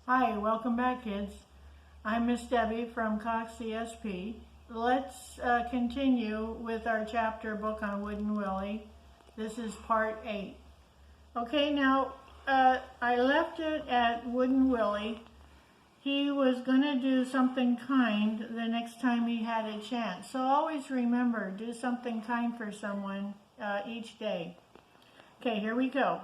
Hi, welcome back, kids. I'm Miss Debbie from Cox CSP. Let's continue with our chapter book on Wooden Willie. This is part 8. Okay, now I left it at Wooden Willie. He was going to do something kind the next time he had a chance. So always remember, do something kind for someone each day. Okay, here we go.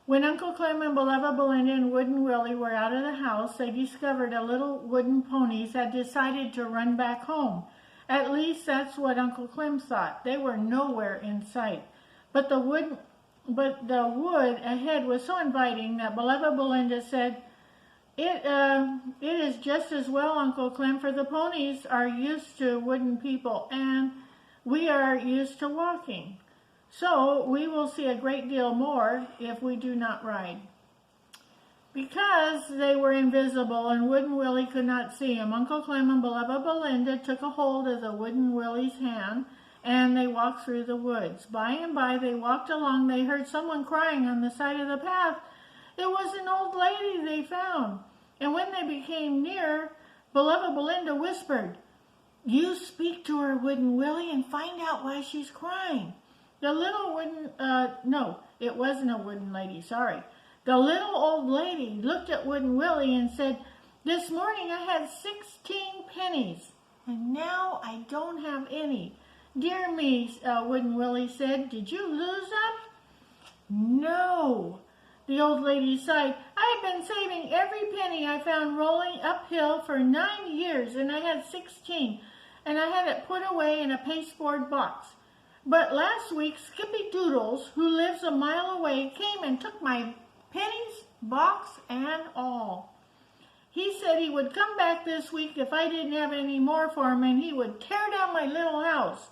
When Uncle Clem and beloved Belinda and Wooden Willie were out of the house, they discovered a little wooden ponies had decided to run back home. At least that's what Uncle Clem thought. They were nowhere in sight. But the wood ahead was so inviting that beloved Belinda said, It is just as well, Uncle Clem, for the ponies are used to wooden people, and we are used to walking. So we will see a great deal more if we do not ride. Because they were invisible and Wooden Willie could not see him, Uncle Clem and beloved Belinda took a hold of the Wooden Willie's hand, and they walked through the woods. By and by they walked along. They heard someone crying on the side of the path. It was an old lady they found. And when they became near, beloved Belinda whispered, "You speak to her, Wooden Willie, and find out why she's crying." The little wooden, no, it wasn't a wooden lady, sorry. The little old lady looked at Wooden Willie and said, "This morning I had 16 pennies, and now I don't have any." "Dear me," Wooden Willie said, "did you lose them?" "No," the old lady sighed. "I have been saving every penny I found rolling uphill for 9 years, and I had 16, and I had it put away in a pasteboard box. But last week, Skippy Doodles, who lives a mile away, came and took my pennies, box, and all. He said he would come back this week if I didn't have any more for him, and he would tear down my little house.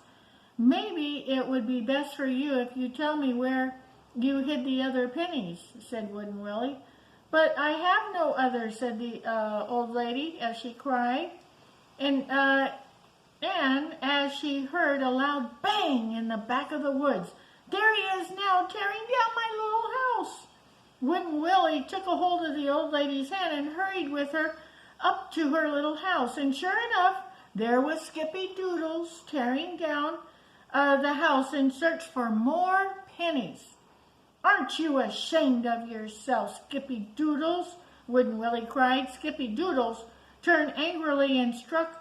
Maybe it would be best for you if you tell me where you hid the other pennies," said Wooden Willie. "But I have no others," said the old lady as she cried. And as she heard a loud bang in the back of the woods, "There he is now, tearing down my little house." Wooden Willie took a hold of the old lady's hand and hurried with her up to her little house. And sure enough, there was Skippy Doodles tearing down the house in search for more pennies. "Aren't you ashamed of yourself, Skippy Doodles?" Wooden Willie cried. Skippy Doodles turned angrily and struck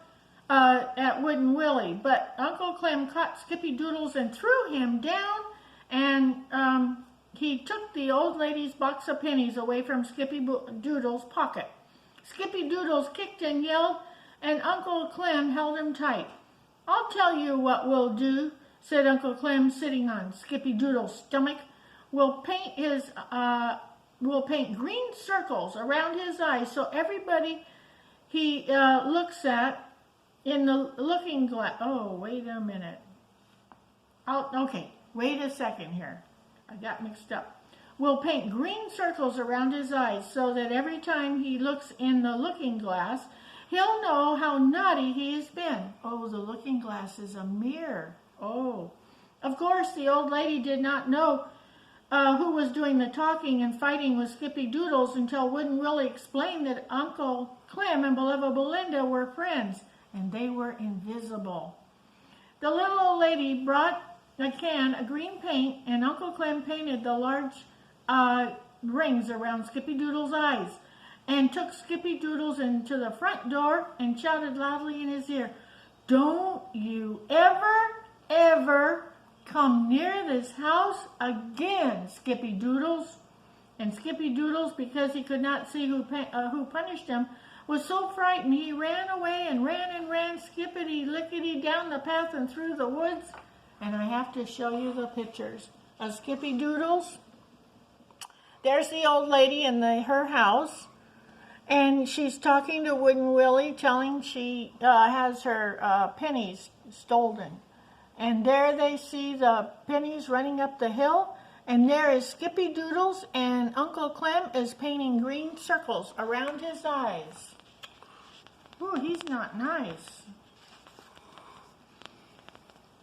at Wooden Willie, but Uncle Clem caught Skippy Doodles and threw him down, and he took the old lady's box of pennies away from Skippy Doodles' pocket. Skippy Doodles kicked and yelled, and Uncle Clem held him tight. "I'll tell you what we'll do," said Uncle Clem, sitting on Skippy Doodles' stomach. We'll paint green circles around his eyes so everybody he looks at in the looking glass." Oh, wait a minute. Okay, wait a second here. I got mixed up. "We'll paint green circles around his eyes so that every time he looks in the looking glass, he'll know how naughty he has been." Oh, the looking glass is a mirror. Oh. Of course, the old lady did not know who was doing the talking and fighting with Skippy Doodles until Wooden Willie explained that Uncle Clem and beloved Belinda were friends, and they were invisible. The little old lady brought a can of green paint, and Uncle Clem painted the large rings around Skippy Doodles' eyes, and took Skippy Doodles into the front door and shouted loudly in his ear, "Don't you ever come near this house again, Skippy Doodles." And Skippy Doodles, because he could not see who punished him, was so frightened he ran away and ran, skippity-lickety down the path and through the woods. And I have to show you the pictures of Skippy Doodles. There's the old lady in her house, and she's talking to Wooden Willie, telling she has her pennies stolen. And there they see the pennies running up the hill, and there is Skippy Doodles, and Uncle Clem is painting green circles around his eyes. Ooh, he's not nice.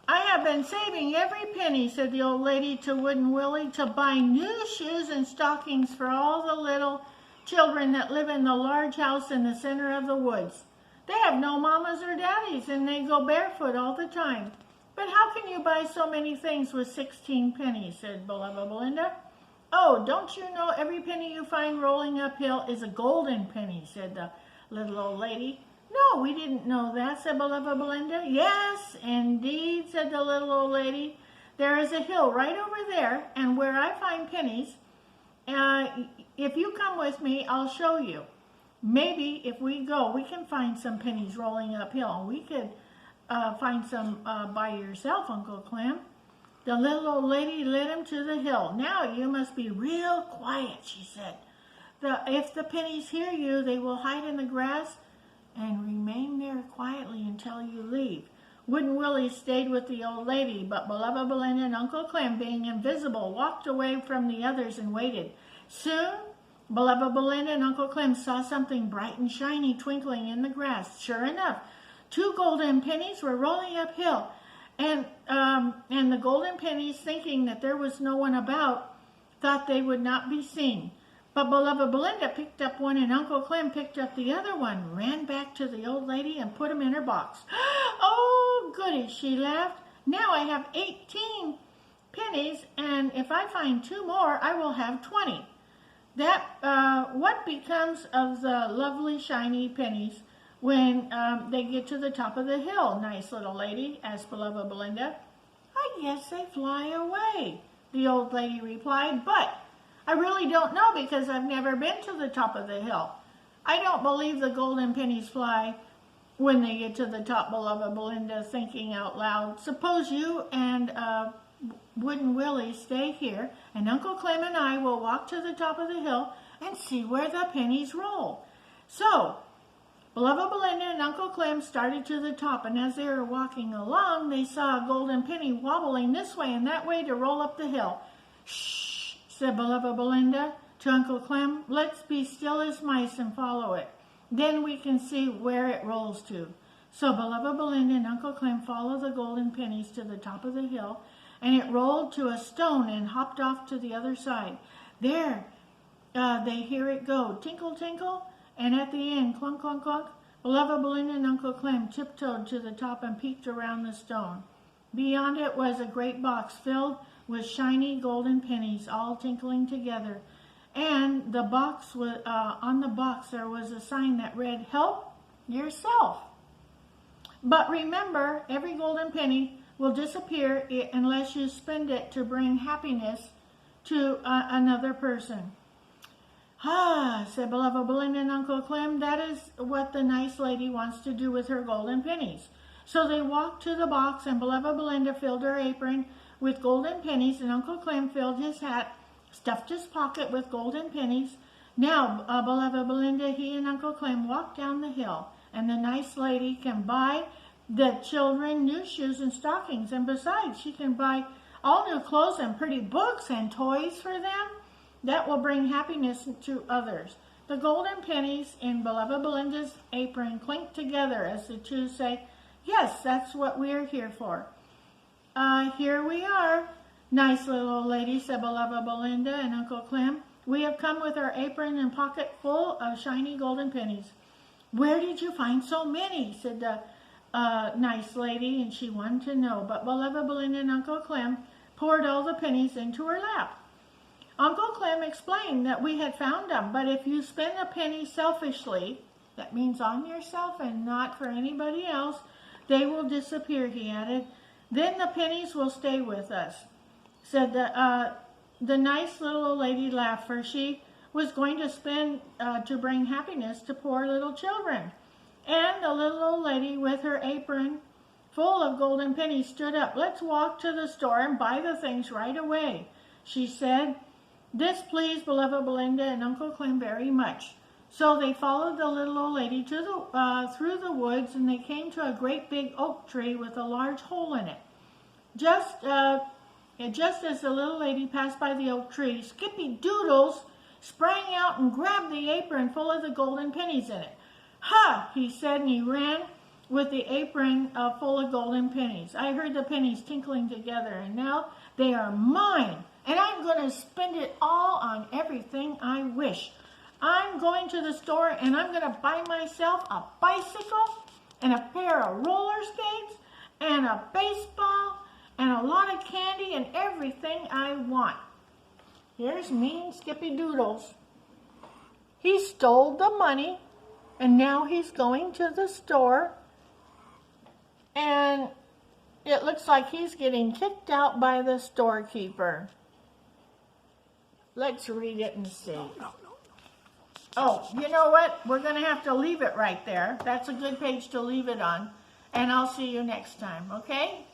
"I have been saving every penny," said the old lady to Wooden Willie, "to buy new shoes and stockings for all the little children that live in the large house in the center of the woods. They have no mamas or daddies, and they go barefoot all the time. But how can you buy so many things with 16 pennies, said beloved Belinda. Oh, don't you know every penny you find rolling uphill is a golden penny, said the little old lady. No, we didn't know that, said beloved Belinda. Yes, indeed, said the little old lady. There is a hill right over there, and where I find pennies, if you come with me, I'll show you. Maybe if we go, we can find some pennies rolling uphill. We could find some by yourself, Uncle Clem. The little old lady led him to the hill. Now you must be real quiet, she said. If the pennies hear you, they will hide in the grass and remain there quietly until you leave. Wooden Willie stayed with the old lady, but beloved Belinda and Uncle Clem, being invisible, walked away from the others and waited. Soon, beloved Belinda and Uncle Clem saw something bright and shiny twinkling in the grass. Sure enough, 2 golden pennies were rolling uphill, and the golden pennies, thinking that there was no one about, thought they would not be seen. But beloved Belinda picked up one, and Uncle Clem picked up the other one, ran back to the old lady and put them in her box. Oh, goody, she laughed. Now I have 18 pennies, and if I find 2 more, I will have 20. What becomes of the lovely shiny pennies when they get to the top of the hill, nice little lady, asked beloved Belinda. I guess they fly away, the old lady replied, but I really don't know because I've never been to the top of the hill. I don't believe the golden pennies fly when they get to the top, beloved Belinda, thinking out loud. Suppose you and Wooden Willie stay here, and Uncle Clem and I will walk to the top of the hill and see where the pennies roll. So, beloved Belinda and Uncle Clem started to the top, and as they were walking along, they saw a golden penny wobbling this way and that way to roll up the hill. Shh, said beloved Belinda to Uncle Clem. Let's be still as mice and follow it. Then we can see where it rolls to. So beloved Belinda and Uncle Clem followed the golden pennies to the top of the hill, and it rolled to a stone and hopped off to the other side. There, they hear it go, tinkle, tinkle, and at the end, clunk, clunk, clunk. Beloved Belinda and Uncle Clem tiptoed to the top and peeked around the stone. Beyond it was a great box filled with shiny golden pennies, all tinkling together. And the box was, on the box there was a sign that read, "Help yourself." But remember, every golden penny will disappear unless you spend it to bring happiness to another person. Ah, said beloved Belinda and Uncle Clem, that is what the nice lady wants to do with her golden pennies. So they walked to the box, and beloved Belinda filled her apron with golden pennies, and Uncle Clem filled his hat, stuffed his pocket with golden pennies. Now, beloved Belinda, he and Uncle Clem walked down the hill, and the nice lady can buy the children new shoes and stockings, and besides, she can buy all new clothes and pretty books and toys for them that will bring happiness to others. The golden pennies in beloved Belinda's apron clinked together as the two say, "Yes, that's what we're here for." Here we are, nice little old lady, said beloved Belinda and Uncle Clem. We have come with our apron and pocket full of shiny golden pennies. Where did you find so many? Said the nice lady, and she wanted to know. But beloved Belinda and Uncle Clem poured all the pennies into her lap. Uncle Clem explained that we had found them, but if you spend a penny selfishly, that means on yourself and not for anybody else, they will disappear, he added. Then the pennies will stay with us. Said the nice little old lady laughed, for she was going to spend to bring happiness to poor little children. And the little old lady with her apron full of golden pennies stood up. Let's walk to the store and buy the things right away, she said. This pleased beloved Belinda and Uncle Clem very much. So they followed the little old lady through the woods, and they came to a great big oak tree with a large hole in it. Just as the little lady passed by the oak tree, Skippy Doodles sprang out and grabbed the apron full of the golden pennies in it. "Ha!" he said, and he ran with the apron full of golden pennies. I heard the pennies tinkling together, and now they are mine, and I'm going to spend it all on everything I wish. I'm going to the store and I'm going to buy myself a bicycle and a pair of roller skates and a baseball and a lot of candy and everything I want. Here's mean Skippy Doodles. He stole the money and now he's going to the store and it looks like he's getting kicked out by the storekeeper. Let's read it and see. Oh, you know what? We're going to have to leave it right there. That's a good page to leave it on. And I'll see you next time, okay?